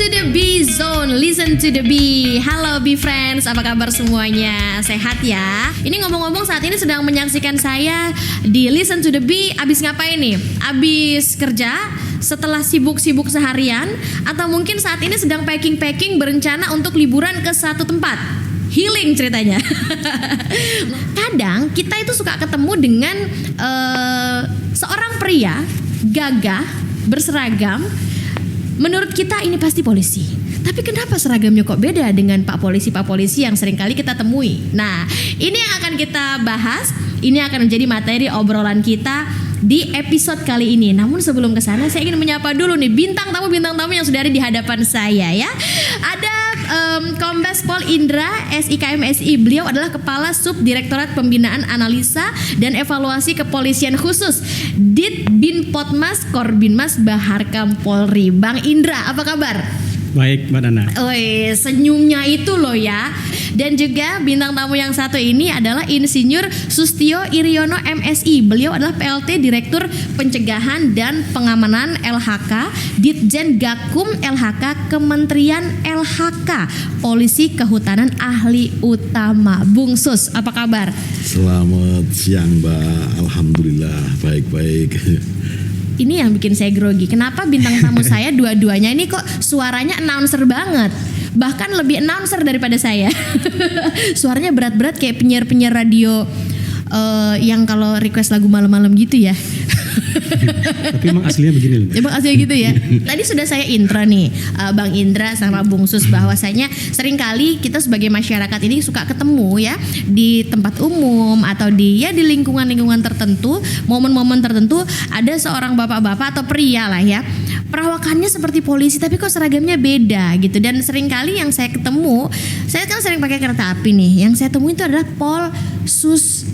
the B Zone, listen to the B. Halo B Friends, apa kabar semuanya? Sehat ya? Ini ngomong-ngomong saat ini sedang menyaksikan saya di Listen to the B. Abis ngapain nih? Abis kerja? Setelah sibuk-sibuk seharian? Atau mungkin saat ini sedang packing-packing berencana untuk liburan ke satu tempat? Healing ceritanya. Kadang kita itu suka ketemu dengan seorang pria gagah, berseragam. Menurut kita ini pasti polisi. Tapi kenapa seragamnya kok beda dengan Pak Polisi yang seringkali kita temui? Nah, ini yang akan kita bahas. Ini akan menjadi materi obrolan kita di episode kali ini. Namun sebelum ke sana saya ingin menyapa dulu nih bintang tamu yang sudah ada di hadapan saya ya. Ada Kombes Pol Indra SIKMSI. Beliau adalah Kepala Subdirektorat Pembinaan Analisa dan Evaluasi Kepolisian Khusus Ditbinpotmas Korbinmas Baharkam Polri. Bang Indra, apa kabar? Baik, Mbak Nana. Woi, senyumnya itu loh ya. Dan juga bintang tamu yang satu ini adalah Insinyur Sustio Iryono MSI. Beliau adalah PLT Direktur Pencegahan dan Pengamanan LHK, Ditjen Gakum LHK, Kementerian LHK, Polisi Kehutanan Ahli Utama. Bung Sus, apa kabar? Selamat siang, Mbak. Alhamdulillah, baik-baik. Ini yang bikin saya grogi. Kenapa bintang tamu saya dua-duanya ini kok suaranya announcer banget? Bahkan lebih announcer daripada saya. Suaranya berat-berat kayak penyiar-penyiar radio yang kalau request lagu malam-malam gitu ya. Tapi emang aslinya begini loh. Emang aslinya gitu ya. Tadi sudah saya intro nih Bang Indra sama Bung Sus bahwasanya seringkali kita sebagai masyarakat ini suka ketemu ya di tempat umum atau di lingkungan-lingkungan tertentu, momen-momen tertentu ada seorang bapak-bapak atau pria lah ya. Perawakannya seperti polisi tapi kok seragamnya beda gitu. Dan seringkali yang saya ketemu, saya kan sering pakai kereta api nih. Yang saya temui itu adalah Polsus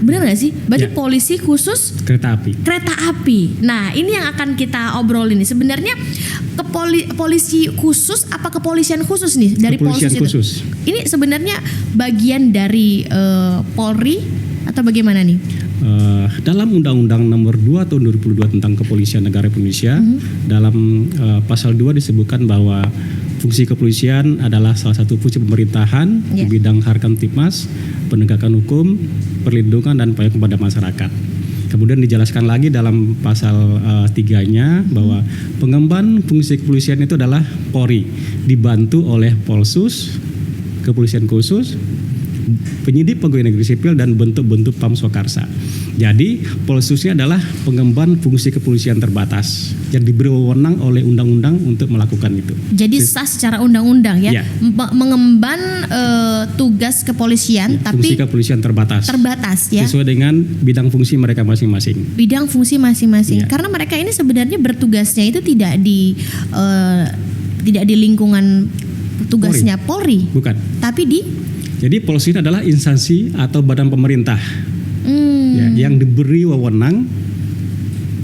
benar gak sih? Berarti ya. Polisi khusus kereta api. Nah, ini yang akan kita obrolin nih. Sebenarnya polisi khusus apa kepolisian khusus nih dari Polsus itu? Ini sebenarnya bagian dari Polri atau bagaimana nih? Dalam Undang-Undang Nomor 2 Tahun 2002 tentang Kepolisian Negara Indonesia, dalam pasal 2 disebutkan bahwa fungsi kepolisian adalah salah satu fungsi pemerintahan di bidang Harkamtipmas, penegakan hukum, perlindungan dan upaya kepada masyarakat. Kemudian dijelaskan lagi dalam pasal 3-nya bahwa pengemban fungsi kepolisian itu adalah Polri, dibantu oleh Polsus, kepolisian khusus, penyidik pegawai negeri sipil dan bentuk-bentuk Pam Swakarsa. Jadi Polsusnya adalah pengemban fungsi kepolisian terbatas yang diberi wewenang oleh undang-undang untuk melakukan itu. Jadi sah secara undang-undang ya. Mengemban tugas kepolisian tapi fungsi kepolisian terbatas ya. Sesuai dengan bidang fungsi mereka masing-masing. Bidang fungsi masing-masing. Karena mereka ini sebenarnya bertugasnya itu tidak di lingkungan tugasnya Polri. Bukan. Tapi Jadi Polisi adalah instansi atau badan pemerintah yang diberi wewenang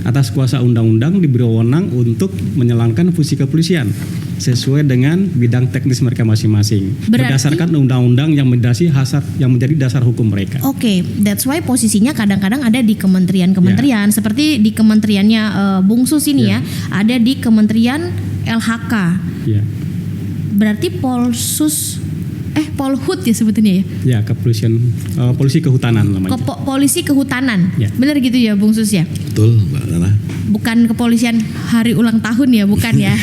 atas kuasa undang-undang, diberi wewenang untuk menjalankan fungsi kepolisian sesuai dengan bidang teknis mereka masing-masing. Berdasarkan undang-undang yang menjadi dasar hukum mereka. Oke, that's why posisinya kadang-kadang ada di kementerian-kementerian seperti di kementeriannya Bung Sus ini ya, ada di Kementerian LHK. Berarti Polhut ya sebetulnya ya? Ya, kepolisian, polisi kehutanan namanya. Polisi kehutanan, benar gitu ya Bung Sus ya? Betul, Mbak Nana. Bukan kepolisian hari ulang tahun ya, bukan ya?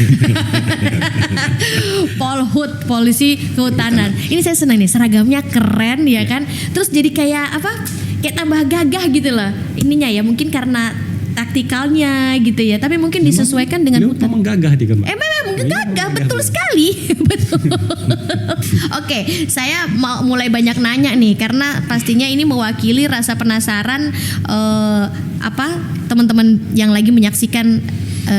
Polhut, polisi kehutanan. Ini saya senang nih, seragamnya keren ya kan? Terus jadi kayak apa? Kayak tambah gagah gitu loh. Ininya ya, mungkin karena taktikalnya gitu ya, tapi mungkin disesuaikan dengan hutan. Memang gagah juga, Mbak. Memang gagah, betul sekali. Betul. Oke, saya mau mulai banyak nanya nih karena pastinya ini mewakili rasa penasaran teman-teman yang lagi menyaksikan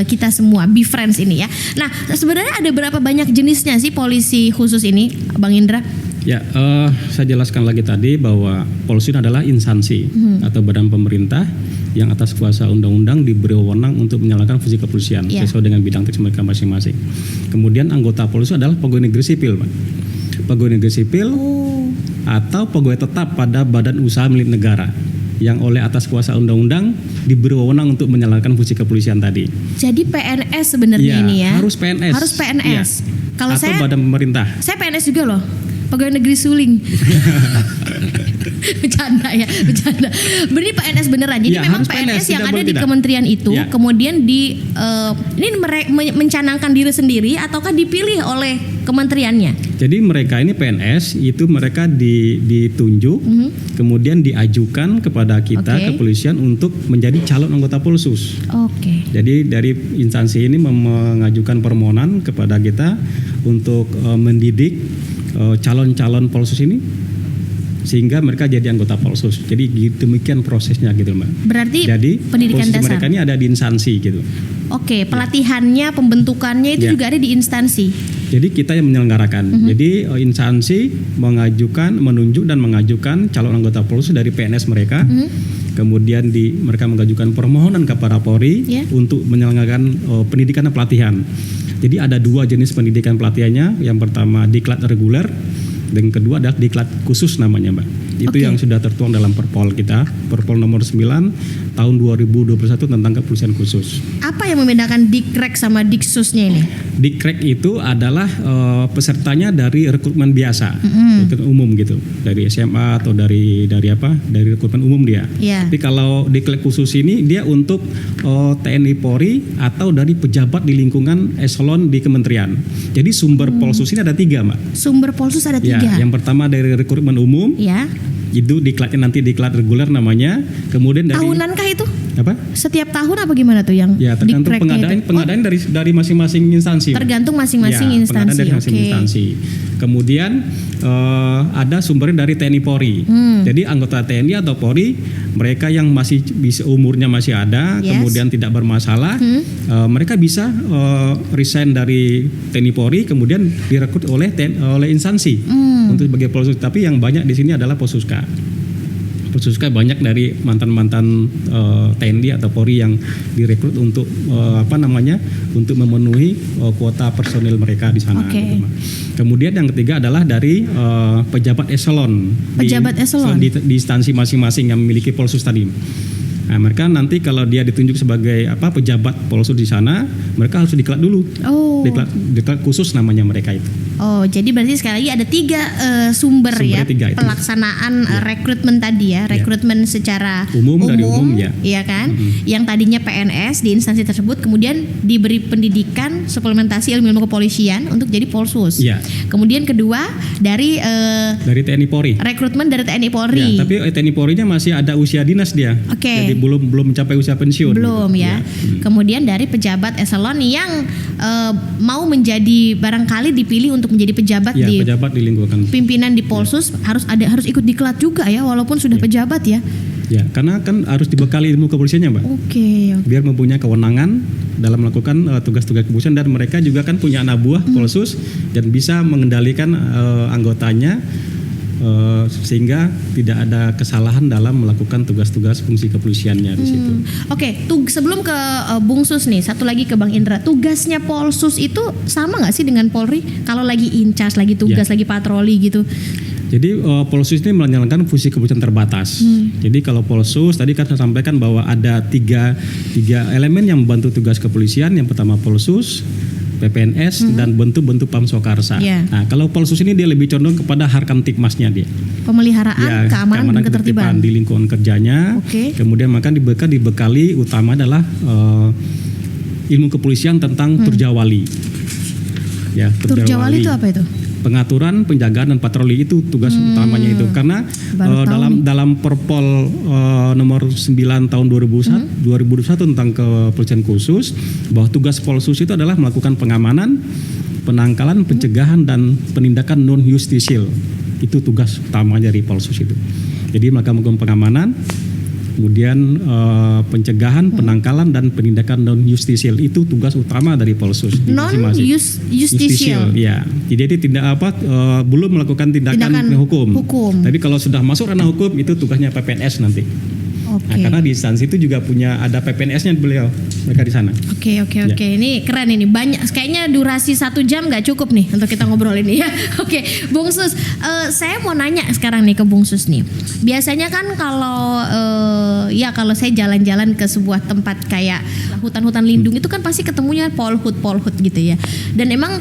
kita semua Be Friends ini ya. Nah, sebenarnya ada berapa banyak jenisnya sih polisi khusus ini, Bang Indra? Ya, saya jelaskan lagi tadi bahwa Polisi adalah instansi atau badan pemerintah yang atas kuasa undang-undang diberi wewenang untuk menjalankan fungsi kepolisian sesuai dengan bidang teknis mereka masing-masing. Kemudian anggota Polisi adalah pegawai negeri sipil, Pak. Pegawai negeri sipil atau pegawai tetap pada badan usaha milik negara. yang oleh atas kuasa undang-undang diberi wewenang untuk menjalankan fungsi kepolisian tadi. Jadi PNS sebenarnya Iya, ini ya. harus PNS. Harus PNS. Iya. Kalau Atau saya badan pemerintah. Saya PNS juga loh. Pegawai negeri Suling. Bercanda ya, bercanda. Berarti PNS beneran. Jadi Ya, memang harus PNS yang tidak ada boleh di tidak. kementerian itu Ya. kemudian ini mencanangkan diri sendiri ataukah dipilih oleh kementeriannya? Jadi mereka ini PNS itu mereka ditunjuk, kemudian diajukan kepada kita Oke. kepolisian untuk menjadi calon anggota Polsus. Oke. Jadi dari instansi ini mengajukan permohonan kepada kita untuk mendidik calon-calon Polsus ini sehingga mereka jadi anggota Polsus. Jadi demikian prosesnya gitu Mbak. Berarti Jadi pendidikan posisi dasar. mereka ini ada di instansi gitu. Oke, pelatihannya, pembentukannya itu Ya. juga ada di instansi. Jadi kita yang menyelenggarakan. Jadi instansi menunjuk dan mengajukan calon anggota Polsus dari PNS mereka. Kemudian mereka mengajukan permohonan kepada Polri Ya. untuk menyelenggarakan pendidikan dan pelatihan. Jadi ada 2 jenis pendidikan pelatihannya. Yang pertama diklat reguler dan yang kedua adalah diklat khusus namanya Mbak. Itu Oke. yang sudah tertuang dalam Perpol kita, Perpol nomor 9 tahun 2021 tentang kepolisian khusus. Apa yang membedakan Dikrek sama Diksusnya ini? Dikrek itu adalah pesertanya dari rekrutmen biasa, rekrutmen umum gitu, dari SMA atau dari rekrutmen umum dia. Iya. Tapi kalau Dikrek khusus ini dia untuk TNI Polri atau dari pejabat di lingkungan eselon di kementerian. Jadi sumber Polsus ini ada 3 Mbak. Sumber Polsus ada Ya, 3. yang pertama dari rekrutmen umum, Ya. itu diklatnya nanti diklat reguler namanya. Kemudian dari Tahunankah itu? apa? Setiap tahun apa gimana tuh yang Ya tergantung Dikreknya itu? pengadaan dari masing-masing instansi. Mbak. Tergantung masing-masing Ya, instansi. pengadaan dari masing Oke. instansi. Kemudian ada sumbernya dari TNI Polri. Jadi anggota TNI atau Polri, mereka yang masih bisa umurnya masih ada, Yes. kemudian tidak bermasalah, mereka bisa resign dari TNI Polri, kemudian direkrut oleh instansi untuk sebagai Polsus. Tapi yang banyak di sini adalah Polsuska. Polsuska banyak dari mantan-mantan TNI atau Polri yang direkrut untuk untuk memenuhi kuota personil mereka di sana. Oke. Gitu, Mbak. Kemudian yang ketiga adalah dari pejabat eselon Pejabat eselon. di instansi masing-masing yang memiliki Polsus tadi. Nah, mereka nanti kalau dia ditunjuk sebagai pejabat Polsus di sana, mereka harus diklat dulu. Oh. Diklat khusus namanya mereka itu. Oh, jadi berarti sekali lagi ada 3 sumber ya Sumbernya 3 itu. pelaksanaan rekrutmen tadi ya, rekrutmen secara Umum, dari umum, ya. iya kan? Yang tadinya PNS di instansi tersebut kemudian diberi pendidikan suplementasi ilmu kepolisian untuk jadi Polsus. Iya. Kemudian kedua dari Dari TNI Polri. rekrutmen dari TNI Polri. Ya, tapi TNI Polri-nya masih ada usia dinas dia. Oke. Jadi belum mencapai usia pensiun. Belum gitu. ya. Kemudian dari pejabat eselon yang mau menjadi barangkali dipilih untuk menjadi pejabat Ya, di pejabat di lingkungan. pimpinan di Polsus harus ikut diklat juga ya walaupun sudah pejabat ya. Ya, karena kan harus dibekali ilmu kepolisiannya, Mbak. Oke. Biar mempunyai kewenangan dalam melakukan tugas-tugas kepolisian, dan mereka juga kan punya anak buah Polsus dan bisa mengendalikan anggotanya sehingga tidak ada kesalahan dalam melakukan tugas-tugas fungsi kepolisiannya di situ. Oke, sebelum ke Bung Sus nih, satu lagi ke Bang Indra. Tugasnya Polsus itu sama nggak sih dengan Polri? Kalau lagi incas, lagi tugas, lagi patroli gitu. Jadi Polsus ini menjalankan fungsi kepolisian terbatas. Jadi kalau Polsus tadi kan saya sampaikan bahwa ada tiga elemen yang membantu tugas kepolisian. Yang pertama Polsus, PPNS, dan bentuk-bentuk Pamswakarsa. Yeah. Nah, kalau Polsus ini dia lebih condong kepada Harkamtipmasnya dia. Pemeliharaan keamanan dan ketertiban di lingkungan kerjanya. Oke. Kemudian maka dibekali utama adalah ilmu kepolisian tentang Turjawali. Ya, Turjawali itu apa itu? Pengaturan, penjagaan, dan patroli itu tugas utamanya itu. Karena Baru tahu dalam Perpol nomor 9 tahun 2021 tentang kepolisian khusus, bahwa tugas Polsus itu adalah melakukan pengamanan, penangkalan, pencegahan, dan penindakan non justisial. Itu tugas utama dari Polsus itu. Jadi melakukan pengamanan, kemudian pencegahan, penangkalan, dan penindakan non justisial, itu tugas utama dari Polsus. Non justisial. Ya, jadi tidak belum melakukan tindakan hukum. hukum. Tapi kalau sudah masuk ranah hukum itu tugasnya PPNS nanti. Oke. Nah, karena di instansi itu juga punya ada PPNS-nya beliau, mereka di sana. Oke. Ini keren ini. Banyak. Kayaknya durasi 1 jam nggak cukup nih untuk kita ngobrol ini ya. Oke, Bung Sus. Saya mau nanya sekarang nih ke Bung Sus nih. Biasanya kan kalau saya jalan-jalan ke sebuah tempat kayak hutan-hutan lindung itu kan pasti ketemunya polhut gitu ya. Dan emang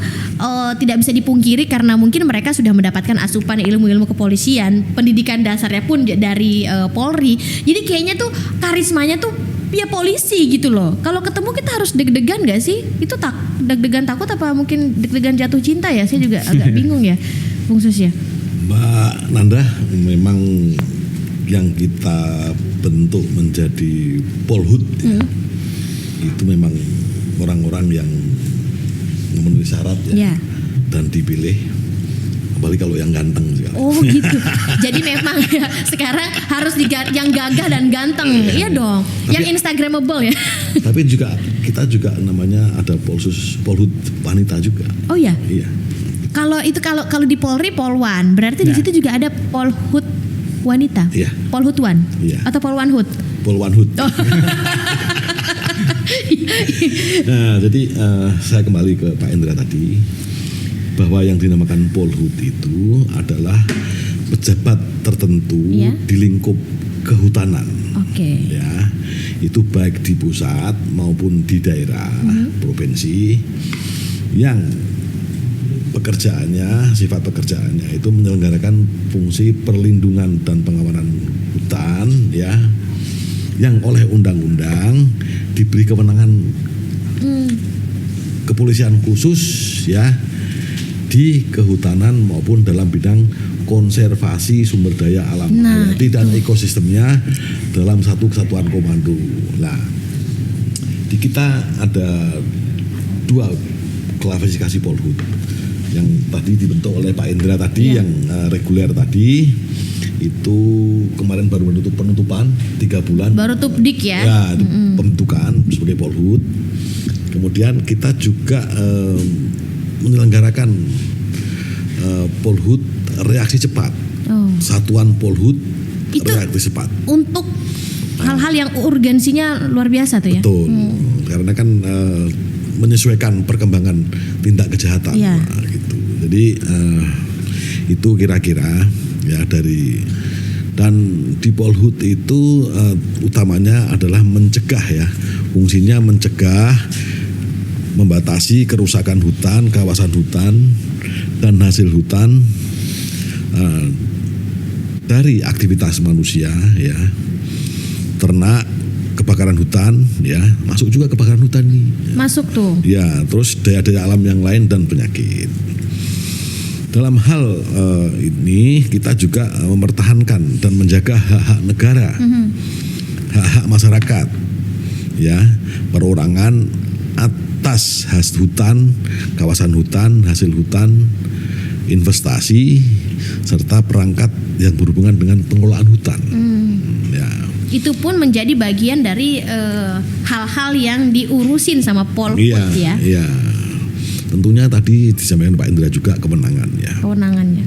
tidak bisa dipungkiri karena mungkin mereka sudah mendapatkan asupan ilmu-ilmu kepolisian, pendidikan dasarnya pun dari Polri. Jadi kayaknya tuh karismanya tuh ya polisi gitu loh. Kalau ketemu kita harus deg-degan gak sih? Itu deg-degan takut apa mungkin deg-degan jatuh cinta ya? Saya juga agak bingung ya, Bung Sus ya. Mbak Nanda, memang yang kita bentuk menjadi polhut ya, itu memang orang-orang yang memenuhi syarat ya, dan dipilih, apalagi kalau yang ganteng sekali. Oh gitu. Jadi memang ya, sekarang harus yang gagah dan ganteng, iya dong. Yang Instagramable ya. Tapi juga kita juga namanya ada polhut wanita juga. Oh ya. Iya. Kalau di Polri Polwan, berarti di situ juga ada polhut wanita. Iya. Polhutwan. Iya. Atau polwanhut. Polwanhut. Oh. Nah, jadi saya kembali ke Pak Indra tadi, bahwa yang dinamakan polhut itu adalah pejabat tertentu di lingkup kehutanan. Oke. Ya, itu baik di pusat maupun di daerah, provinsi, yang sifat pekerjaannya itu menyelenggarakan fungsi perlindungan dan pengamanan hutan, ya, yang oleh undang-undang diberi kewenangan kepolisian khusus, ya, di kehutanan maupun dalam bidang konservasi sumber daya alam hayati dan ekosistemnya dalam satu kesatuan komando. Nah, di kita ada 2 klasifikasi polhut. Yang tadi dibentuk oleh Pak Indra tadi, yang reguler tadi, itu kemarin baru penutupan 3 bulan. Baru tupdik ya? Ya, pembentukan sebagai polhut. Kemudian kita juga menyelenggarakan polhut reaksi cepat. Satuan polhut itu reaksi cepat. Untuk hal-hal yang urgensinya luar biasa tuh ya? Betul. Karena kan menyesuaikan perkembangan tindak kejahatan. Iya. Nah, gitu. Jadi itu kira-kira ya dan di polhut itu utamanya adalah mencegah, ya, fungsinya mencegah, membatasi kerusakan hutan, kawasan hutan dan hasil hutan dari aktivitas manusia, ya, ternak, kebakaran hutan, ya, masuk juga kebakaran hutan ini. Masuk tuh. Ya, terus daya-daya alam yang lain dan penyakit. Dalam hal ini kita juga mempertahankan dan menjaga hak-hak negara, hak-hak masyarakat, ya, perorangan atas hasil hutan, kawasan hutan, hasil hutan, investasi, serta perangkat yang berhubungan dengan pengelolaan hutan. Ya. Itu pun menjadi bagian dari hal-hal yang diurusin sama polhut ya. Iya. Tentunya tadi disampaikan Pak Indra juga kewenangannya.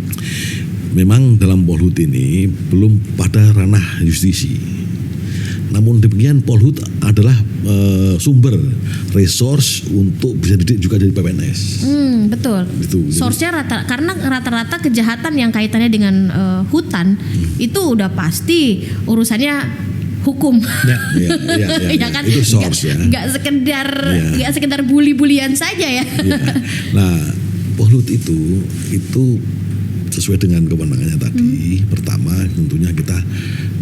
Memang dalam polhut ini belum pada ranah justisi. Namun demikian polhut adalah sumber resource untuk bisa didik juga dari PPNS. Betul. Source-nya karena rata-rata kejahatan yang kaitannya dengan hutan itu udah pasti urusannya hukum. Ya kan? Itu source, ya. Nggak sekedar bully-bulian saja ya. Nah, polhut itu sesuai dengan kewenangannya tadi. Pertama, tentunya kita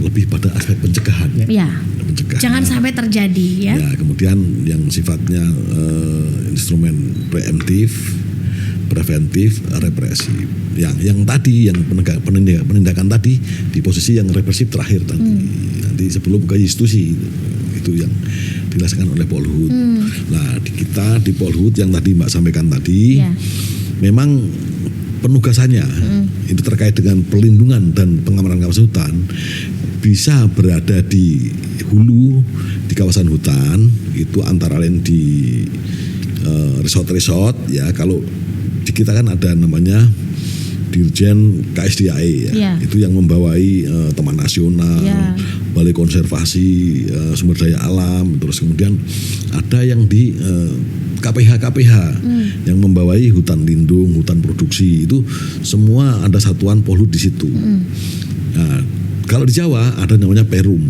lebih pada aspek pencegahan. Ya. Jangan sampai terjadi, ya. Ya, kemudian yang sifatnya instrumen preemptif, preventif, represif. Yang tadi, yang penindakan tadi di posisi yang represif terakhir tadi. Nanti sebelum ke institusi itu yang dilaksanakan oleh polhut. Nah, kita di polhut yang tadi Mbak sampaikan tadi, memang penugasannya itu terkait dengan perlindungan dan pengamanan kawasan hutan bisa berada di hulu di kawasan hutan, itu antara lain di resort-resort, ya. Kalau di kita kan ada namanya Dirjen KSDAE ya. Iya. Itu yang membawai Taman Nasional, Iya. Balai Konservasi Sumber Daya Alam, terus kemudian ada yang di KPH yang membawai hutan lindung, hutan produksi, itu semua ada satuan Polhut di situ. Nah, kalau di Jawa ada namanya Perum.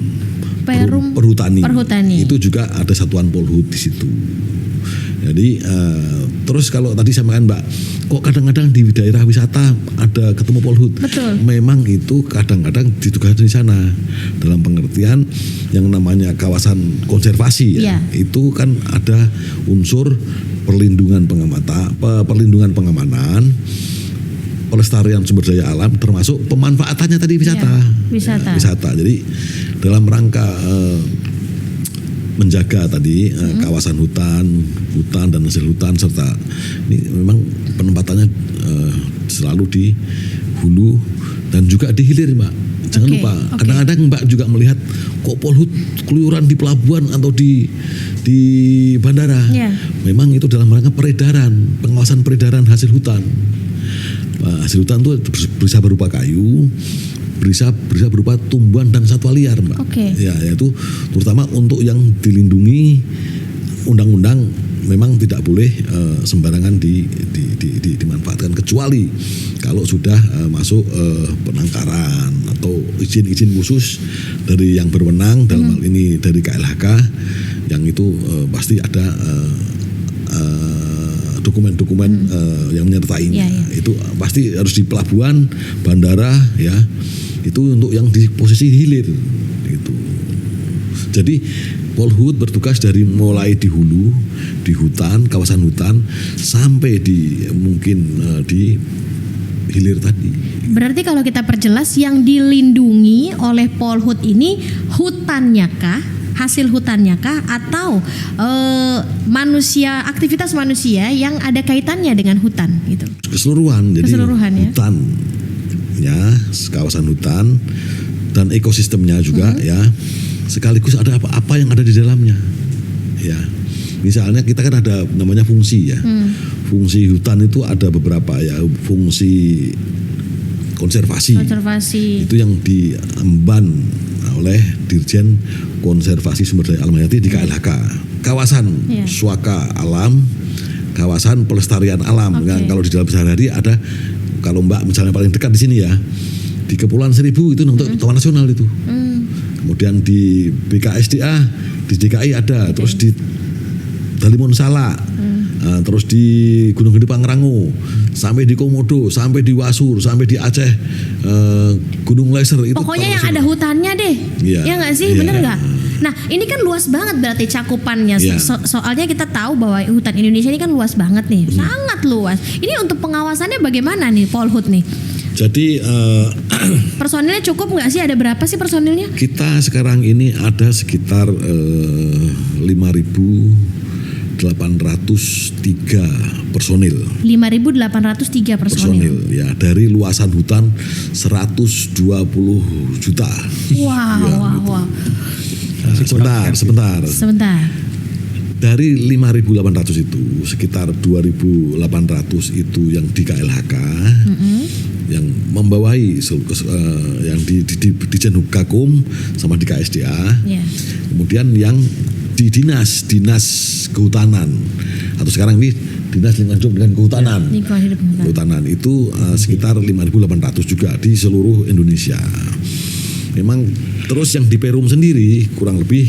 Perhutani. Itu juga ada satuan Polhut di situ. Jadi terus kalau tadi saya makan Mbak, kok kadang-kadang di daerah wisata ada ketemu Polhut. Betul. Memang itu kadang-kadang ditugaskan di sana dalam pengertian yang namanya kawasan konservasi ya. Itu kan ada unsur perlindungan pengamanan, pelestarian sumber daya alam, termasuk pemanfaatannya tadi wisata. Wisata. Jadi dalam rangka menjaga tadi kawasan hutan dan hasil hutan, serta ini memang penempatannya selalu di hulu dan juga di hilir, Mbak. Jangan lupa, kadang-kadang Mbak juga melihat kok Polhut keluyuran di pelabuhan atau di bandara. Memang itu dalam rangka pengawasan peredaran hasil hutan. Hasil hutan itu bisa berupa kayu, bisa berupa tumbuhan dan satwa liar, Mbak. Ya, yaitu terutama untuk yang dilindungi undang-undang memang tidak boleh sembarangan dimanfaatkan, kecuali kalau sudah masuk penangkaran atau izin-izin khusus dari yang berwenang, dalam hal ini dari KLHK, yang itu pasti ada dokumen-dokumen yang menyertainya. Itu pasti harus di pelabuhan, bandara ya. Itu untuk yang di posisi hilir gitu. Jadi Polhut bertugas dari mulai di hulu, di hutan, kawasan hutan, sampai di mungkin di hilir tadi. Berarti kalau kita perjelas, yang dilindungi oleh Polhut ini hutannya kah, hasil hutannya kah, atau aktivitas manusia yang ada kaitannya dengan hutan gitu? Keseluruhan. Jadi hutan ya, kawasan hutan dan ekosistemnya juga ya, sekaligus ada apa yang ada di dalamnya ya. Misalnya kita kan ada namanya fungsi ya. Fungsi hutan itu ada beberapa ya. Fungsi konservasi. Itu yang diemban oleh Dirjen Konservasi Sumber Daya Alam Hayati di KLHK. Kawasan suaka alam, kawasan pelestarian alam. Yang kalau di dalam sehari-hari ada, kalau Mbak misalnya paling dekat di sini ya, di Kepulauan Seribu itu untuk Taman Nasional itu. Kemudian di BKSDA di DKI ada, terus di Dalimun Salak, terus di Gunung Gede Pangrango, sampai di Komodo, sampai di Wasur, sampai di Aceh, Gunung Leser itu. Pokoknya yang ada hutannya deh, ya nggak sih, bener nggak? Nah ini kan luas banget berarti cakupannya. Soalnya kita tahu bahwa hutan Indonesia ini kan luas banget nih, sangat luas. Ini untuk pengawasannya bagaimana nih Polhut nih? Jadi personilnya cukup nggak sih? Ada berapa sih personilnya? Kita sekarang ini ada sekitar 5.803 personil. 5.803 personil ya, dari luasan hutan 120 juta. Wow. Sebentar. Dari 5.800 itu sekitar 2.800 itu yang di KLHK, yang membawahi yang di Dijen Gakum sama di KSDA. Kemudian yang di dinas kehutanan, atau sekarang ini dinas lingkungan hidup dengan kehutanan itu sekitar 5.800 juga di seluruh Indonesia. Memang terus yang di Perum sendiri kurang lebih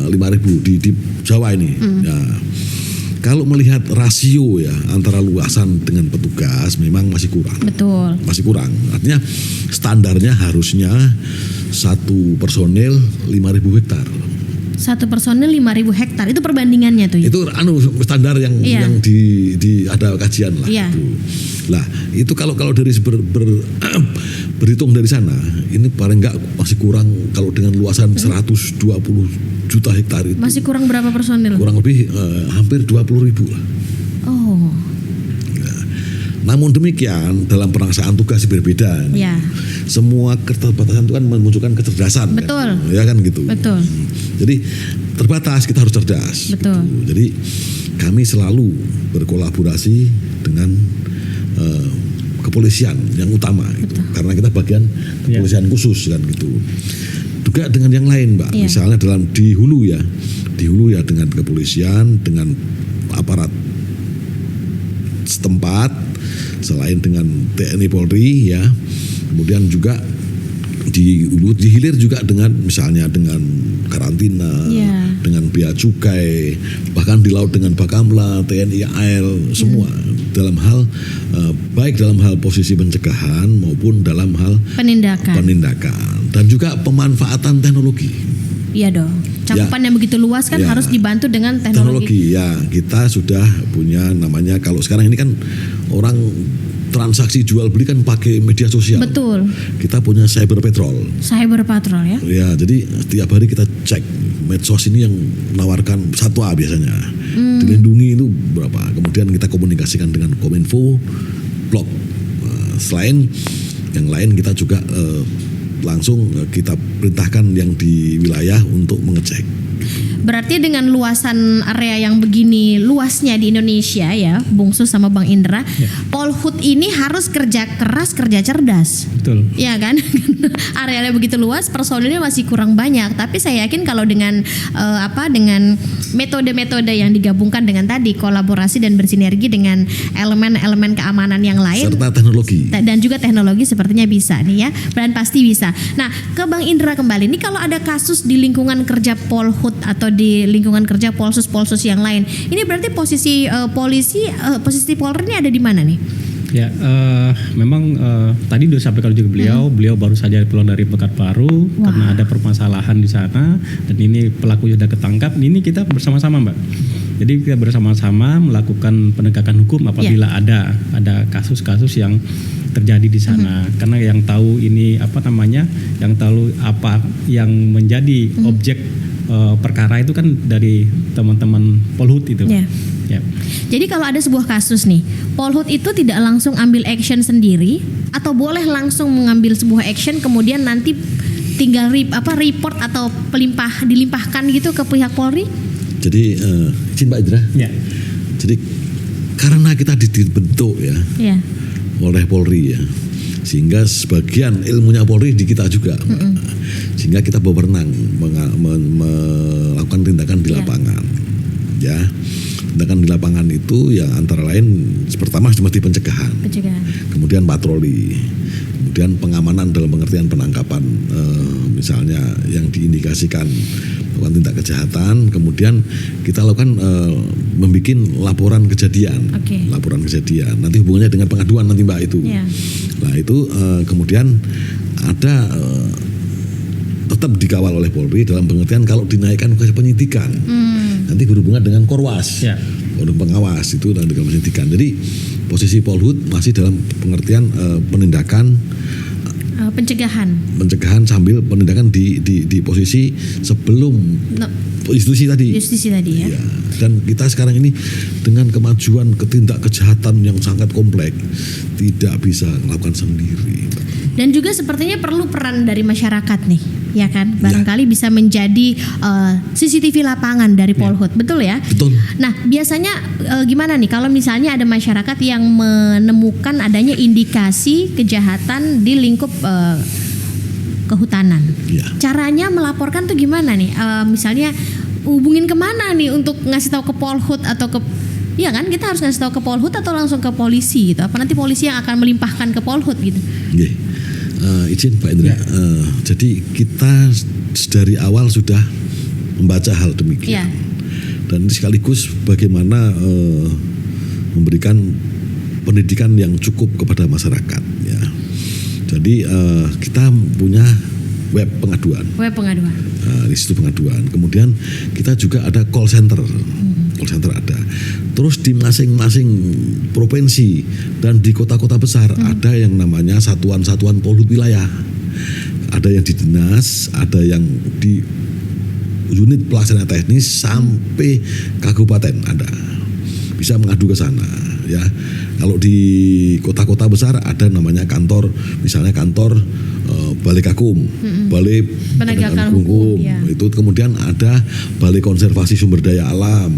5.000 di Jawa ini. Ya. Kalau melihat rasio ya antara luasan dengan petugas memang masih kurang. Betul. Masih kurang. Artinya standarnya harusnya satu personil 5.000 hektar. Satu personil 5.000 hektar, itu perbandingannya tuh ya? Itu standar yang di ada kajian lah. Gitu. Lah itu kalau dari berhitung dari sana, ini paling enggak masih kurang, kalau dengan luasan 120 juta hektar itu. Masih kurang berapa personil? Kurang lebih hampir 20.000 lah. Oh. Nah, namun demikian dalam pelaksanaan tugas berbeda. Semua keterbatasan itu kan memunculkan kecerdasan. Betul. Kan? Ya kan gitu. Betul. Jadi terbatas, kita harus cerdas. Betul. Gitu. Jadi kami selalu berkolaborasi dengan kepolisian yang utama gitu. Karena kita bagian kepolisian khusus kan gitu. Juga dengan yang lain, Mbak. Misalnya di hulu ya dengan kepolisian, dengan aparat setempat, selain dengan TNI Polri ya. Kemudian juga di hilir juga dengan misalnya dengan karantina, dengan bea cukai, bahkan di laut dengan Bakamla, TNI AL, semua dalam hal baik dalam hal posisi pencegahan maupun dalam hal penindakan dan juga pemanfaatan teknologi. Iya dong. Cakupan yang begitu luas kan harus dibantu dengan teknologi. Ya, kita sudah punya namanya, kalau sekarang ini kan orang transaksi jual beli kan pakai media sosial. Betul. Kita punya cyber patrol. Cyber patrol ya. Ya, jadi setiap hari kita cek medsos ini yang menawarkan satwa biasanya. Dilindungi itu berapa. Kemudian kita komunikasikan dengan Kominfo, blog. Selain yang lain kita juga langsung kita perintahkan yang di wilayah untuk mengecek. Berarti dengan luasan area yang begini luasnya di Indonesia ya, Bung Sus sama Bang Indra, Polhut ini harus kerja keras, kerja cerdas. Betul. Iya kan? Areanya begitu luas, personilnya masih kurang banyak. Tapi saya yakin kalau dengan dengan metode-metode yang digabungkan dengan tadi kolaborasi dan bersinergi dengan elemen-elemen keamanan yang lain serta teknologi dan juga teknologi sepertinya bisa nih ya, dan pasti bisa. Nah, ke Bang Indra kembali. Ini kalau ada kasus di lingkungan kerja Polhut atau di lingkungan kerja Polsus yang lain, ini berarti posisi posisi Polri ini ada di mana nih? Ya, memang tadi sudah sampaikan juga beliau baru saja pulang dari Pekanbaru karena ada permasalahan di sana dan ini pelaku sudah ketangkap. Ini kita bersama-sama, Mbak. Jadi kita bersama-sama melakukan penegakan hukum apabila ada kasus-kasus yang terjadi di sana. Karena yang tahu ini yang tahu apa yang menjadi objek perkara itu kan dari teman-teman Polhut itu. Ya. Jadi kalau ada sebuah kasus nih, Polhut itu tidak langsung ambil action sendiri atau boleh langsung mengambil sebuah action kemudian nanti tinggal report atau dilimpahkan gitu ke pihak Polri? Jadi izin Mbak Indra. Ya. Jadi karena kita dibentuk oleh Polri ya, sehingga sebagian ilmunya Polri di kita juga, sehingga kita berwenang melakukan tindakan di lapangan, ya. Tindakan di lapangan itu yang antara lain pertama seperti pencegahan, kemudian patroli, kemudian pengamanan dalam pengertian penangkapan, misalnya yang diindikasikan melakukan tindak kejahatan, kemudian kita lakukan membuat laporan kejadian, nanti hubungannya dengan pengaduan nanti Mbak itu. Nah itu kemudian ada tetap dikawal oleh Polri dalam pengertian kalau dinaikkan ke penyidikan nanti berhubungan dengan Korwas, pengawas itu dalam penyidikan. Jadi posisi Polhut masih dalam pengertian penindakan pencegahan sambil penindakan di posisi sebelum justisi tadi ya. Dan kita sekarang ini dengan kemajuan ketindak kejahatan yang sangat kompleks tidak bisa melakukan sendiri. Dan juga sepertinya perlu peran dari masyarakat nih, ya kan? Barangkali bisa menjadi CCTV lapangan dari Polhut, betul ya? Betul. Nah, biasanya gimana nih kalau misalnya ada masyarakat yang menemukan adanya indikasi kejahatan di lingkup kehutanan? Caranya melaporkan tuh gimana nih? Misalnya hubungin kemana nih untuk ngasih tahu ke Polhut atau ke? Iya kan, kita harus ngasih tahu ke Polhut atau langsung ke polisi gitu? Apa nanti polisi yang akan melimpahkan ke Polhut gitu? Izin Pak Indra, jadi kita dari awal sudah membaca hal demikian, dan sekaligus bagaimana memberikan pendidikan yang cukup kepada masyarakat. Ya. Jadi kita punya web pengaduan. Di situ pengaduan. Kemudian kita juga ada call center. Call center ada. Terus di masing-masing provinsi dan di kota-kota besar ada yang namanya satuan-satuan Polhut wilayah. Ada yang di dinas, ada yang di unit pelaksana teknis sampai kabupaten ada. Bisa mengadu ke sana, ya. Kalau di kota-kota besar ada namanya kantor, misalnya kantor Balai Kakum, Balai Penegakan Hukum. Itu kemudian ada Balai Konservasi Sumber Daya Alam,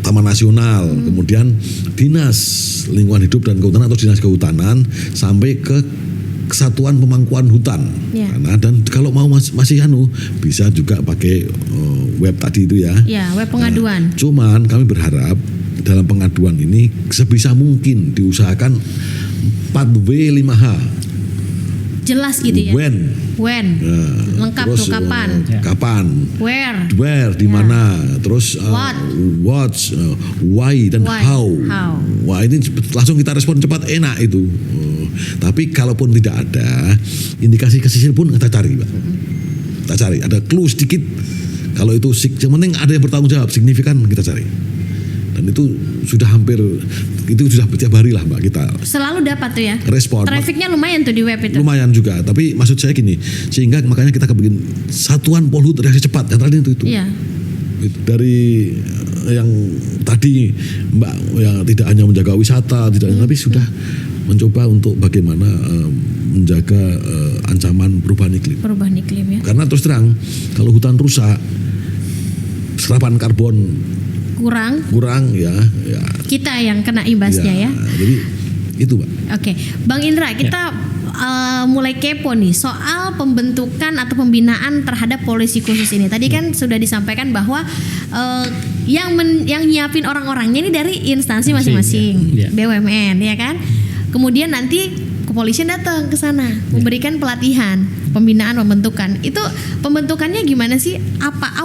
Taman Nasional, kemudian Dinas Lingkungan Hidup dan Kehutanan atau Dinas Kehutanan sampai ke Kesatuan Pemangkuan Hutan. Ya. Nah, dan kalau mau masih bisa juga pakai web tadi itu ya. Ya, web pengaduan. Cuman kami berharap dalam pengaduan ini sebisa mungkin diusahakan 4W 5H. Jelas gitu ya. When. Lengkap Terus, tuh kapan. Kapan. Where. Di mana. Terus what, why dan how. Wah, ini langsung kita respon cepat, enak itu. Tapi kalaupun tidak ada indikasi kesisir pun kita cari, Pak. Kita cari. Ada clue sedikit. Kalau itu yang penting ada yang bertanggung jawab signifikan kita cari. Dan itu sudah hampir, itu sudah setiap hari lah Mbak kita. Selalu dapat tuh ya. Respon. Trafficnya lumayan tuh di web itu. Lumayan juga. Tapi maksud saya gini, sehingga makanya kita kebikin Satuan Polhut reaksi cepat. Yang tadi itu. Iya. Dari yang tadi Mbak yang tidak hanya menjaga wisata, tapi sudah mencoba untuk bagaimana menjaga ancaman perubahan iklim. Perubahan iklim ya. Karena terus terang kalau hutan rusak, serapan karbon kurang ya. Kita yang kena imbasnya ya. Jadi itu Pak. Oke, Bang Indra, kita mulai kepo nih soal pembentukan atau pembinaan terhadap polisi khusus ini. Tadi kan sudah disampaikan bahwa yang nyiapin orang-orangnya ini dari instansi masing-masing, BUMN ya kan. Kemudian nanti kepolisian datang ke sana memberikan pelatihan, pembinaan, pembentukan. Itu pembentukannya gimana sih? Apa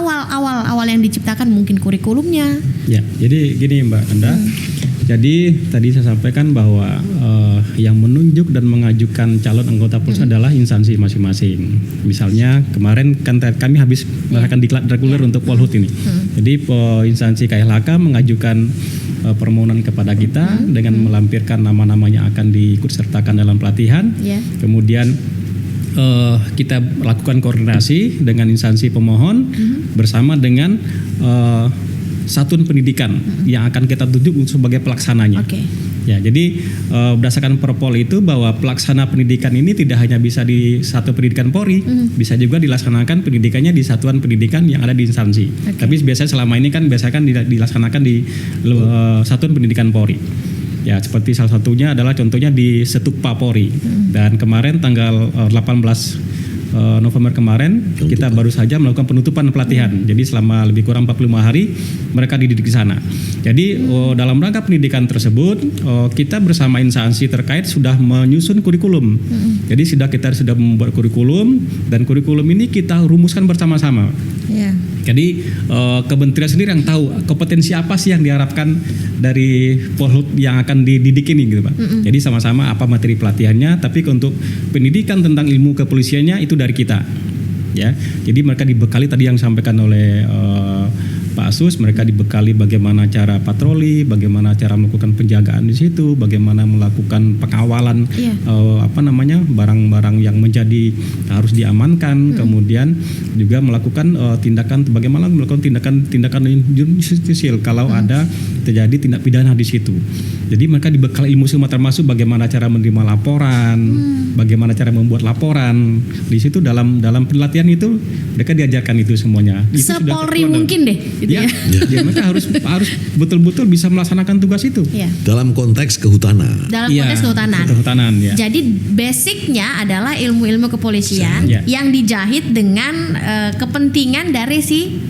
awal yang diciptakan mungkin kurikulumnya? Ya, jadi gini Mbak Anda. Jadi tadi saya sampaikan bahwa yang menunjuk dan mengajukan calon anggota polisi adalah instansi masing-masing. Misalnya kemarin kan kami habis melakukan diklat reguler untuk Polhut ini. Jadi instansi KLHK mengajukan permohonan kepada kita dengan melampirkan nama-nama yang akan diikut sertakan dalam pelatihan. Kemudian kita lakukan koordinasi dengan instansi pemohon bersama dengan satuan pendidikan yang akan kita tunjuk sebagai pelaksananya. Ya, jadi berdasarkan Perpol itu bahwa pelaksana pendidikan ini tidak hanya bisa di satu pendidikan Polri, bisa juga dilaksanakan pendidikannya di satuan pendidikan yang ada di instansi. Tapi biasanya selama ini kan dilaksanakan di satuan pendidikan Polri. Ya, seperti salah satunya adalah contohnya di Setukpa Polri. Dan kemarin tanggal 18 November kemarin kita baru saja melakukan penutupan pelatihan. Jadi selama lebih kurang 45 hari mereka dididik di sana. Jadi dalam rangka pendidikan tersebut kita bersama instansi terkait sudah menyusun kurikulum. Jadi kita sudah membuat kurikulum dan kurikulum ini kita rumuskan bersama-sama. Jadi kementerian sendiri yang tahu kompetensi apa sih yang diharapkan dari Polhut yang akan dididik ini gitu Pak. Jadi sama-sama apa materi pelatihannya, tapi untuk pendidikan tentang ilmu kepolisiannya itu dari kita. Ya. Jadi mereka dibekali tadi yang disampaikan oleh Pak Asus, mereka dibekali bagaimana cara patroli, bagaimana cara melakukan penjagaan di situ, bagaimana melakukan pengawalan barang-barang yang menjadi harus diamankan, kemudian juga melakukan bagaimana melakukan tindakan justisial kalau ada terjadi tindak pidana di situ. Jadi mereka dibekali ilmu semua termasuk bagaimana cara menerima laporan, bagaimana cara membuat laporan. Di situ dalam pelatihan itu mereka diajarkan itu semuanya. Sepolri mungkin deh. Gitu ya. Mereka harus betul-betul bisa melaksanakan tugas itu. Dalam konteks kehutanan. Kehutanan. Ya. Jadi basicnya adalah ilmu-ilmu kepolisian yang dijahit dengan kepentingan dari si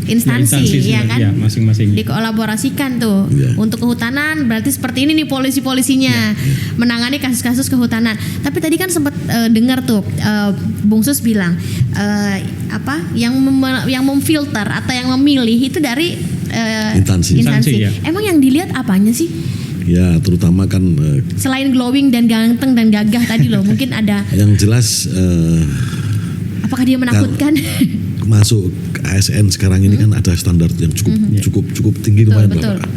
instansi ya kan, masing-masing dikolaborasikan tuh untuk kehutanan. Berarti seperti ini nih polisinya menangani kasus-kasus kehutanan. Tapi tadi kan sempat dengar tuh Bung Sus bilang yang memfilter atau yang memilih itu dari instansi. Emang yang dilihat apanya sih? Ya, terutama kan selain glowing dan ganteng dan gagah tadi loh, mungkin ada yang jelas apakah dia menakutkan? Masuk ASN sekarang ini kan ada standar yang cukup tinggi lumayan Bapak.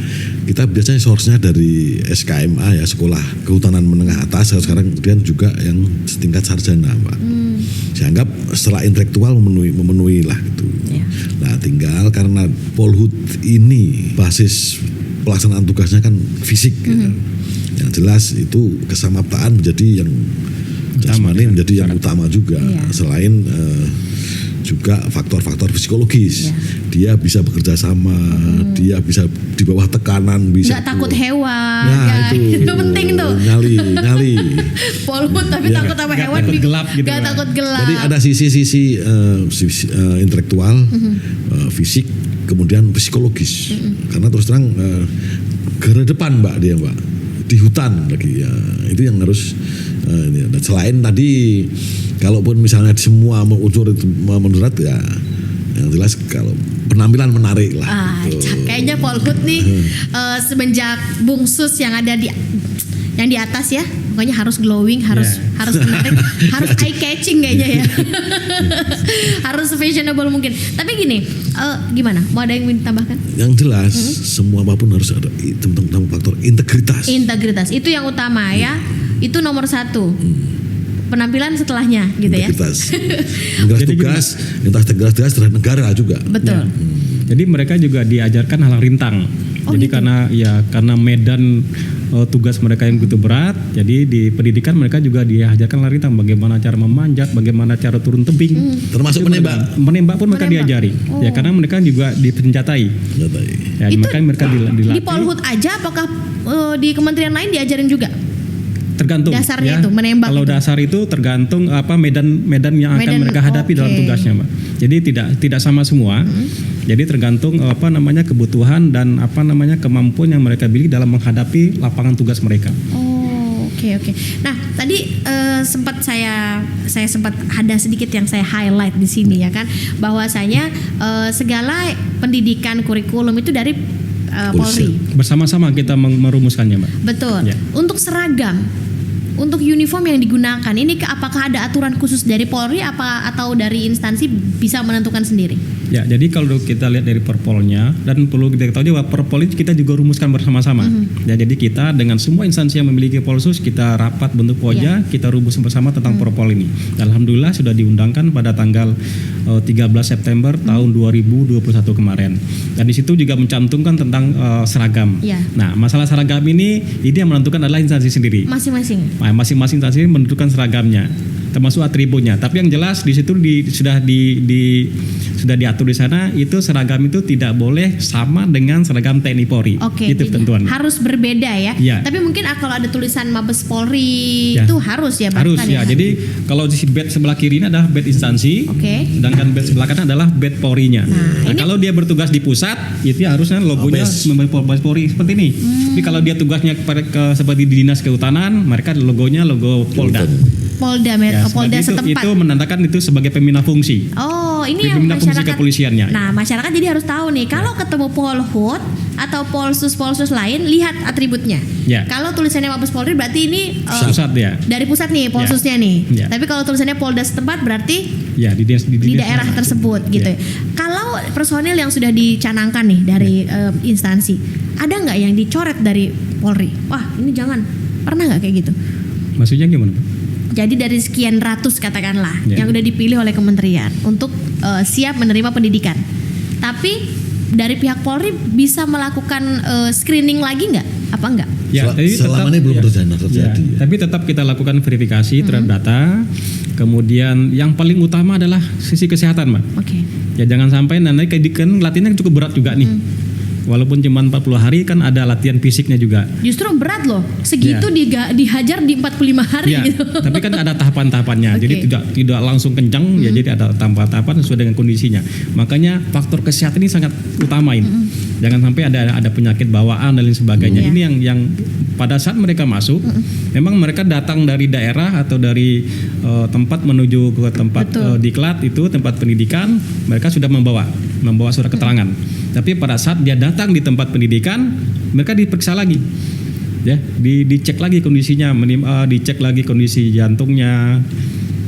Kita biasanya source-nya dari SKMA ya, Sekolah Kehutanan Menengah Atas, sekarang kemudian juga yang setingkat sarjana Pak. Saya anggap secara intelektual memenuhi lah gitu. Nah, tinggal karena Polhut ini basis pelaksanaan tugasnya kan fisik gitu. Yang jelas itu kesamaptaan menjadi yang jasmani menjadi yang utama juga. Selain juga faktor-faktor psikologis. Dia bisa bekerja sama, dia bisa di bawah tekanan, bisa Nggak takut hewan. Nah, itu penting tuh. Nyali. Polhut tapi Iya, takut sama nggak hewan. takut gelap gitu, Nggak Mbak. takut gelap. Jadi ada sisi intelektual, fisik, kemudian psikologis. Karena terus terang gara depan Mbak dia Mbak di hutan lagi ya, itu yang harus ini. Dan selain tadi, kalaupun misalnya semua unsur itu menurut ya, yang jelas kalau penampilan menarik lah. Kayaknya Polhut nih semenjak Bung Sus yang ada di atas ya, pokoknya harus glowing, harus menarik, harus eye catching kayaknya ya. Harus fashionable mungkin. Tapi gini, gimana? Mau ada yang ingin ditambahkan? Yang jelas semua apapun harus ada tentang faktor integritas. Integritas itu yang utama ya. Itu nomor 1. Penampilan setelahnya gitu ya. Integritas. Integritas terhadap negara juga. Betul. Jadi mereka juga diajarkan hal rintang. Jadi gitu. karena medan tugas mereka yang begitu berat, jadi di pendidikan mereka juga diajarkan hal rintang, bagaimana cara memanjat, bagaimana cara turun tebing. Termasuk menembak. Menembak pun mereka diajari. Ya karena mereka juga disenjatai. Ya, Itu makanya mereka dilatih. Di Polhut aja apakah di kementerian lain diajarin juga? Tergantung Dasarnya ya. itu, menembak Kalau itu. dasar itu tergantung medan yang akan Medan, mereka hadapi dalam oke. tugasnya, Mbak. Jadi tidak sama semua. Jadi tergantung kebutuhan dan kemampuan yang mereka miliki dalam menghadapi lapangan tugas mereka. Oke. Nah, tadi sempat saya sempat ada sedikit yang saya highlight di sini ya kan, bahwasanya segala pendidikan kurikulum itu dari Polri. Bersama-sama kita merumuskannya, Mbak. Betul. Ya. Untuk seragam, untuk uniform yang digunakan, ini apakah ada aturan khusus dari Polri atau dari instansi bisa menentukan sendiri? Ya, jadi kalau kita lihat dari Perpolnya, dan perlu kita ketahui bahwa Perpol itu kita juga rumuskan bersama-sama. Ya, jadi kita dengan semua instansi yang memiliki Polsus, kita rapat bentuk poja, kita rumus bersama tentang Perpol ini. Dan alhamdulillah sudah diundangkan pada tanggal 13 September tahun 2021 kemarin. Dan di situ juga mencantumkan tentang seragam. Ya. Nah, masalah seragam ini yang menentukan adalah instansi sendiri. Masing-masing. Nah, masing-masing instansi menentukan seragamnya, termasuk atributnya. Tapi yang jelas di situ sudah diatur di sana, itu seragam itu tidak boleh sama dengan seragam TNI Polri. Oke, itu ketentuan. harus berbeda ya. Ya. Tapi mungkin kalau ada tulisan Mabes Polri Ya. itu harus ya, Harus bahkan ya. Jadi kalau di badge sebelah kiri ini adalah badge instansi, Oke. sedangkan badge sebelah kanan adalah badge Polri-nya. Nah, ini- kalau dia bertugas di pusat, itu harusnya logonya Mabes Polri seperti ini. Tapi kalau dia tugasnya seperti di dinas kehutanan, mereka logonya logo Polda. Polda Ya, Polda itu setempat. menandakan itu sebagai pembina fungsi. Oh, ini yang Pembina fungsi masyarakat kepolisiannya. Nah, masyarakat jadi harus tahu nih, kalau ketemu Polhut atau Polsus lain, lihat atributnya. Ya. Kalau tulisannya Mabes Polri berarti ini Pusat ya. dari pusat nih Polsusnya nih. Ya. Tapi kalau tulisannya Polda setempat berarti Ya, di daerah tersebut gitu. Ya. Kalau personil yang sudah dicanangkan nih dari instansi, ada nggak yang dicoret dari Polri? Wah, ini jangan. Pernah nggak kayak gitu? Maksudnya gimana, Pak? Jadi dari sekian ratus katakanlah Ya. yang udah dipilih oleh kementerian untuk siap menerima pendidikan. Tapi dari pihak Polri bisa melakukan screening lagi nggak? Apa enggak? Ya, tapi selama tetap- ini belum ya. terjadi. Ya, tapi tetap kita lakukan verifikasi terhadap data. Kemudian yang paling utama adalah sisi kesehatan, Mbak. Oke. Ya jangan sampai nanti kan latihannya cukup berat juga nih. Walaupun cuma 40 hari kan ada latihan fisiknya juga. Justru berat loh. Segitu dihajar di 45 hari Ya, gitu. tapi kan ada tahapan-tahapannya. Oke. Jadi tidak langsung kencang ya, jadi ada tahapan-tahapan sesuai dengan kondisinya. Makanya faktor kesehatan ini sangat utama ini. Jangan sampai ada penyakit bawaan dan lain sebagainya. Iya. Ini yang pada saat mereka masuk, memang mereka datang dari daerah atau dari tempat menuju ke tempat diklat itu tempat pendidikan, mereka sudah membawa surat keterangan. Tapi pada saat dia datang di tempat pendidikan, mereka diperiksa lagi. Ya, dicek lagi kondisinya, dicek lagi kondisi jantungnya,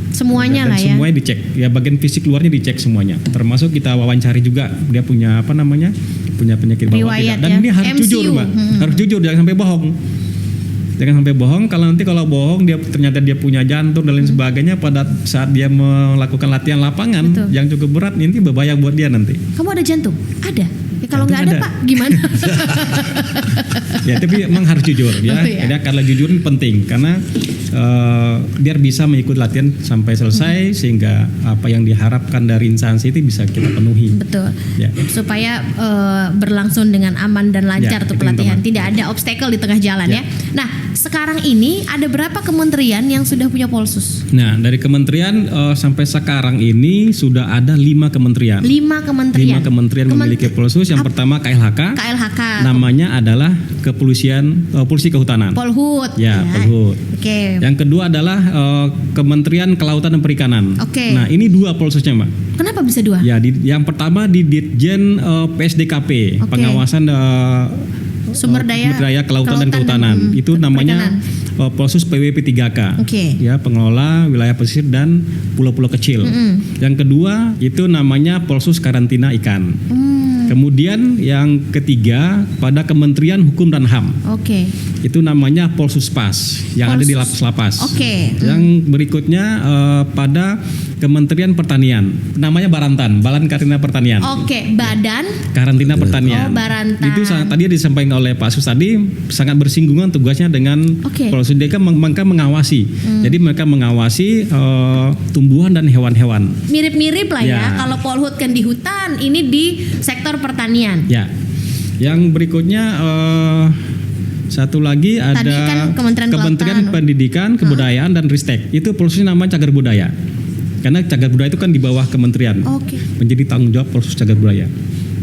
Semuanya dan lah ya. semuanya dicek. Ya, bagian fisik luarnya dicek semuanya. Termasuk kita wawancari juga dia punya punya penyakit bawaan Riwayat tidak. Dan ya. ini harus MCU. jujur, Mbak. Harus jujur, jangan sampai bohong. Jangan sampai bohong. Kalau bohong ternyata dia punya jantung dan lain sebagainya pada saat dia melakukan latihan lapangan Betul. yang cukup berat, ini berbahaya buat dia nanti. Kamu ada jantung? Ada. Ya, kalau Tentu nggak ada Pak, gimana? Ya, tapi memang harus jujur ya. Oh, iya. Jadi kalau jujur ini penting karena biar bisa mengikuti latihan sampai selesai sehingga apa yang diharapkan dari instansi itu bisa kita penuhi. Betul. Ya. Supaya berlangsung dengan aman dan lancar Ya, tuh itu yang pelatihan, utama. tidak ada obstacle di tengah jalan ya. Ya. Nah, sekarang ini ada berapa kementerian yang sudah punya Polsus? Nah, dari kementerian sampai sekarang ini sudah ada 5 kementerian. 5 kementerian. 5 kementerian memiliki Polsus. Yang pertama KLHK. KLHK. Namanya adalah Kepolisian Polisi Kehutanan. Polhut. Ya, Polhut. Oke. Yang kedua adalah Kementerian Kelautan dan Perikanan. Oke. Nah, ini 2 Polsusnya, Mbak. Kenapa bisa 2? Ya, yang pertama di Ditjen PSDKP, Oke. pengawasan Sumber daya kelautan dan kelautan kehutanan. dan Itu namanya Polsus PWP 3K. Oke. Ya, pengelola wilayah pesisir dan pulau-pulau kecil. Yang kedua itu namanya Polsus Karantina Ikan. Kemudian yang ketiga pada Kementerian Hukum dan HAM. Oke. Itu namanya Polsuspas yang ada di lapas-lapas. Oke. Yang berikutnya pada Kementerian Pertanian, namanya Barantan, Badan Karantina Pertanian. Oke, Badan Karantina Pertanian. Oh, Barantan. Itu tadi disampaikan oleh Pak Sus tadi sangat bersinggungan tugasnya dengan Oke. Polsus. Mereka mengawasi. Jadi mereka mengawasi tumbuhan dan hewan-hewan. mirip-mirip lah ya. Ya. Kalau Polhut kan di hutan, ini di sektor pertanian. Ya. Yang berikutnya satu lagi Tadi ada kan Kementerian Kementerian Kelautan. Pendidikan, Kebudayaan dan Ristek. Itu Polsusnya namanya Cagar Budaya. Karena Cagar Budaya itu kan di bawah kementerian. Oke. Menjadi tanggung jawab Polsus Cagar Budaya.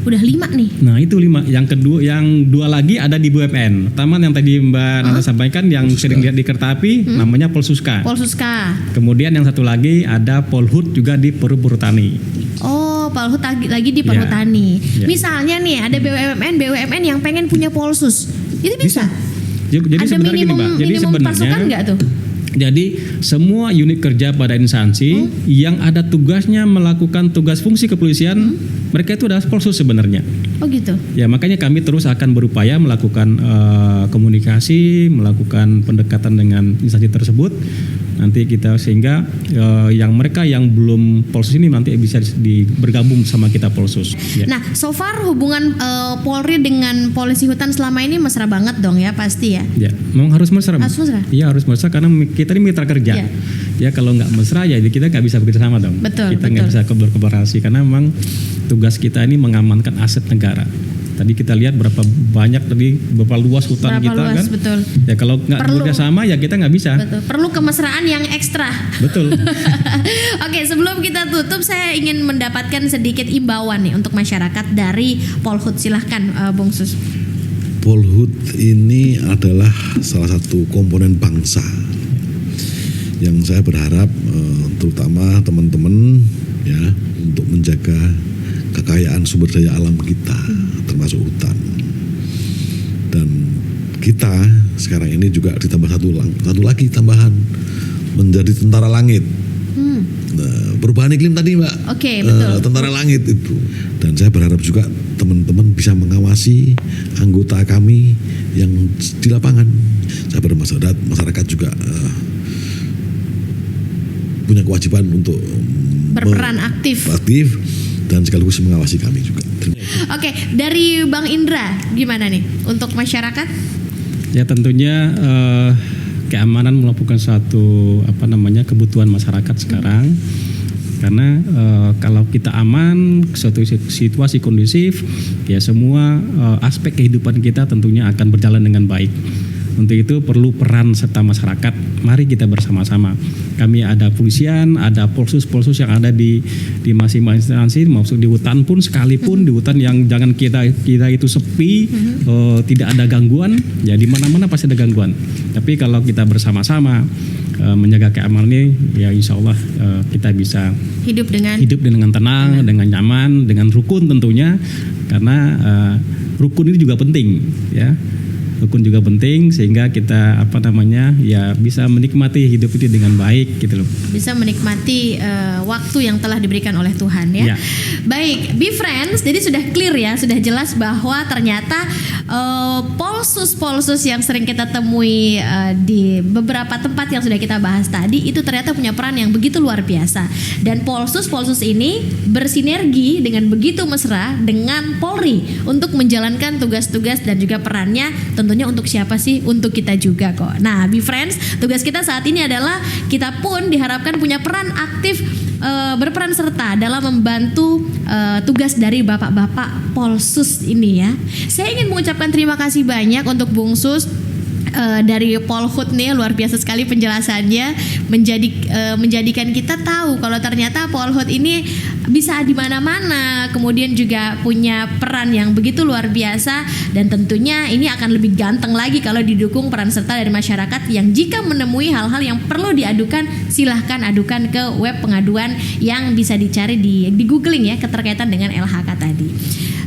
Udah 5 nih. Nah, itu 5. Yang kedua, yang 2 lagi ada di BUMN. Pertama yang tadi Mbak Nana sampaikan yang sering lihat di kereta api namanya Polsuska. Polsuska. Kemudian yang satu lagi ada Polhut juga di Perhutani. Oh, Polhut lagi di Ya. Perhutani. Ya. Misalnya nih ada BUMN yang pengen punya Polsus. Itu bisa? Jadi Ada sebenarnya gini, Mbak. Jadi minimum pasukan nggak tuh? Jadi semua unit kerja pada instansi yang ada tugasnya melakukan tugas fungsi kepolisian, mereka itu adalah Polsus sebenarnya. Oh gitu. Ya, makanya kami terus akan berupaya melakukan komunikasi, melakukan pendekatan dengan instansi tersebut. Nanti kita sehingga yang mereka yang belum Polsus ini nanti bisa bergabung sama kita Polsus. Ya. Nah, so far hubungan Polri dengan polisi hutan selama ini mesra banget dong ya pasti ya. Ya, memang harus mesra. Harus mesra? Iya, harus mesra karena kita ini mitra kerja. Ya. Ya, kalau nggak mesra ya kita nggak bisa bekerja sama dong. Betul, Kita nggak betul. bisa berkolaborasi karena memang tugas kita ini mengamankan aset negara. Tadi kita lihat berapa banyak tadi berapa luas hutan Berapa kita luas, kan. betul. Ya kalau nggak Perlu. bekerja sama ya kita nggak bisa. Betul. Perlu kemesraan yang ekstra. Betul. Oke, sebelum kita tutup saya ingin mendapatkan sedikit imbauan nih untuk masyarakat dari Polhut. Silahkan Bung Sus. Polhut ini adalah salah satu komponen bangsa yang saya berharap terutama teman-teman ya untuk menjaga kekayaan sumber daya alam kita termasuk hutan. Dan kita sekarang ini juga ditambah satu lagi tambahan menjadi tentara langit. Nah, perubahan iklim tadi Mbak. Oke, betul. Tentara langit itu. Dan saya berharap juga teman-teman bisa mengawasi anggota kami yang di lapangan. Saya berharap masyarakat juga punya kewajiban untuk Berperan aktif. dan sekaligus mengawasi kami juga. Oke, dari Bang Indra gimana nih untuk masyarakat? Ya tentunya keamanan merupakan suatu kebutuhan masyarakat sekarang. Karena kalau kita aman, suatu situasi kondusif, ya semua aspek kehidupan kita tentunya akan berjalan dengan baik. Untuk itu perlu peran serta masyarakat. Mari kita bersama-sama. Kami ada polisian, ada polsus-polsus yang ada di masing-masing instansi, maksud di hutan pun sekalipun di hutan yang jangan kita itu sepi, tidak ada gangguan, ya di mana-mana pasti ada gangguan. Tapi kalau kita bersama-sama menjaga keamanan ini, ya insya Allah kita bisa Hidup dengan tenang, dengan nyaman, dengan rukun tentunya, karena rukun ini juga penting, ya. rukun juga penting sehingga kita bisa menikmati hidup ini dengan baik gitu loh. Bisa menikmati waktu yang telah diberikan oleh Tuhan ya. Ya. Baik, Be Friends, jadi sudah clear ya, sudah jelas bahwa ternyata polsus yang sering kita temui di beberapa tempat yang sudah kita bahas tadi itu ternyata punya peran yang begitu luar biasa. Dan polsus ini bersinergi dengan begitu mesra dengan Polri untuk menjalankan tugas-tugas dan juga perannya tentunya untuk siapa sih? Untuk kita juga kok. Nah, Be Friends, tugas kita saat ini adalah kita pun diharapkan punya peran aktif, berperan serta dalam membantu tugas dari bapak-bapak Polsus ini ya. Saya ingin mengucapkan terima kasih banyak untuk Bung Sus dari Polhut nih, luar biasa sekali penjelasannya, menjadikan kita tahu kalau ternyata Polhut ini bisa di mana-mana, kemudian juga punya peran yang begitu luar biasa, dan tentunya ini akan lebih ganteng lagi kalau didukung peran serta dari masyarakat yang jika menemui hal-hal yang perlu diadukan, silahkan adukan ke web pengaduan yang bisa dicari di googling ya, keterkaitan dengan LHK tadi.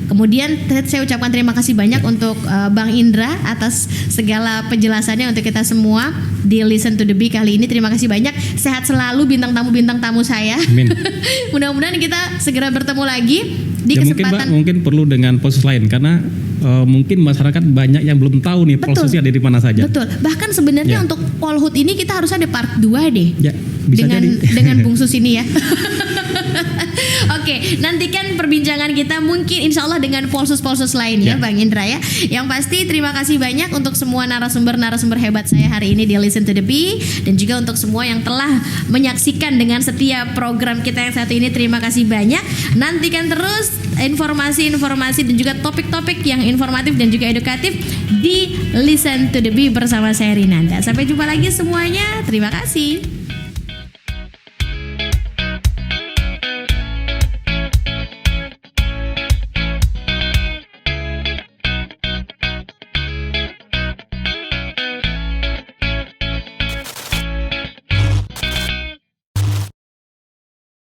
Kemudian saya ucapkan terima kasih banyak untuk Bang Indra atas segala penjelasannya untuk kita semua di Listen to the Bee kali ini. Terima kasih banyak. Sehat selalu bintang tamu saya. Amin. Mudah-mudahan kita segera bertemu lagi di kesempatan. Mungkin perlu dengan polsus lain karena mungkin masyarakat banyak yang belum tahu nih polsusnya ada di mana saja. Betul. Bahkan sebenarnya untuk Polhut ini kita harus ada part 2 deh. Ya, bisa dengan Bung Sus ini ya. Oke, nantikan perbincangan kita mungkin insya Allah dengan polsus lain ya Bang Indra ya. Yang pasti terima kasih banyak untuk semua narasumber hebat saya hari ini di Listen to the Bee, dan juga untuk semua yang telah menyaksikan dengan setiap program kita yang satu ini. Terima kasih banyak. Nantikan terus informasi-informasi dan juga topik-topik yang informatif dan juga edukatif di Listen to the Bee bersama saya Rinanda. Sampai jumpa lagi semuanya. Terima kasih.